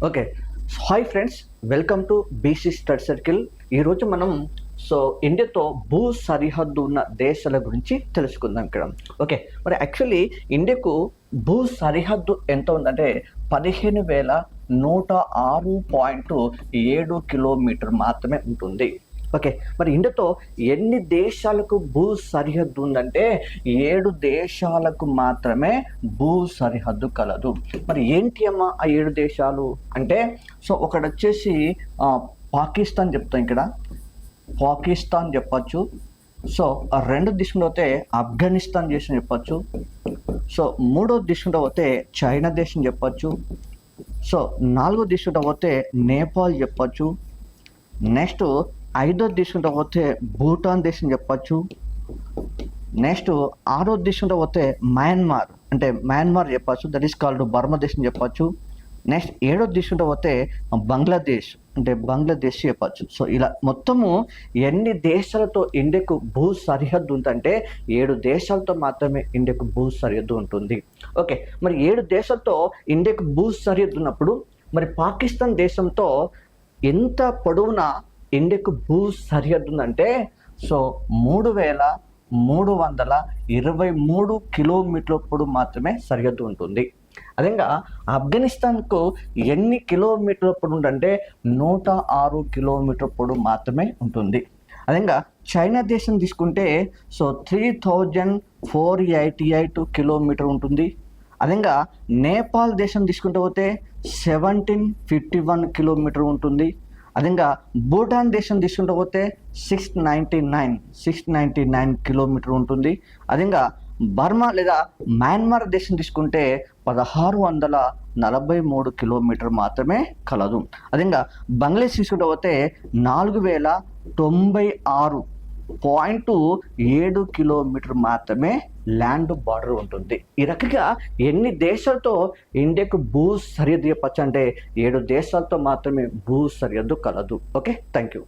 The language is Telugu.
Okay. Hi friends, welcome to BC study circle. ఈరోజు మనం ఇండియాతో భూ సరిహద్దు ఉన్న దేశాల గురించి తెలుసుకుందాం ఇక్కడ. ఓకే, మరి యాక్చువల్లీ ఇండియాకు భూ సరిహద్దు ఎంత ఉందంటే 15,106.7 కిలోమీటర్ మాత్రమే ఉంటుంది. ఓకే, మరి ఇండియాతో ఎన్ని దేశాలకు భూ సరిహద్దు ఉందంటే 7 దేశాలకు మాత్రమే భూ సరిహద్దు కలదు. మరి ఏంటి అమ్మా ఆ 7 దేశాలు అంటే, ఒకటి వచ్చేసి పాకిస్తాన్ చెప్తాం ఇక్కడ, పాకిస్తాన్ చెప్పచ్చు. రెండో దేశంలో పోతే ఆఫ్ఘనిస్తాన్ దేశం చెప్పచ్చు. మూడో దేశంలో పోతే చైనా దేశం చెప్పచ్చు. నాలుగో దేశంలో పోతే నేపాల్ చెప్పచ్చు. నెక్స్ట్ 5వ దేశంలో పోతే భూటాన్ దేశం చెప్పచ్చు. నెక్స్ట్ 6వ దేశంలో పోతే మయన్మార్ చెప్పచ్చు, దట్ ఈస్ కాల్డ్ బర్మా దేశం చెప్పచ్చు. నెక్స్ట్ 7వ దేశంలో పోతే బంగ్లాదేశ్ చెప్పచ్చు. ఇలా మొత్తము ఎన్ని దేశాలతో ఇండియాకు భూ సరిహద్దు ఉందంటే 7 దేశాలతో మాత్రమే ఇండియాకు భూ సరిహద్దు ఉంటుంది. ఓకే, మరి 7 దేశాలతో ఇండియాకు భూ సరిహద్దు ఉన్నప్పుడు మరి పాకిస్తాన్ దేశంతో ఎంత పొడవునా ఇండియాకు భూ సరిహద్దు ఉందంటే 3,323 కిలోమీటర్ల పొడవు మాత్రమే సరిహద్దు ఉంటుంది. అదేగా ఆఫ్ఘనిస్తాన్కు ఎన్ని కిలోమీటర్ల పొడవు ఉందంటే 106 కిలోమీటర్ల పొడవు మాత్రమే ఉంటుంది. అదేగా చైనా దేశం తీసుకుంటే 3,488 కిలోమీటర్ ఉంటుంది. అదేగా నేపాల్ దేశం తీసుకుంటే పోతే 1,751 కిలోమీటర్ ఉంటుంది. అదేగా భూటాన్ దేశం తీసుకుంటే పోతే 699 కిలోమీటర్ ఉంటుంది. అదేగా బర్మా లేదా మయన్మార్ దేశం తీసుకుంటే 1,643 కిలోమీటర్ మాత్రమే కలదు. అదేగా బంగ్లాదేశ్ తీసుకుంటే పోతే 4,096.7 కిలోమీటర్ మాత్రమే ల్యాండ్ బార్డర్ ఉంటుంది. ఈ రకంగా ఎన్ని దేశాలతో ఇండియాకు భూ సరిహద్దు చెప్పచ్చు అంటే 7 దేశాలతో మాత్రమే భూ సరిహద్దు కలదు. Okay, thank you.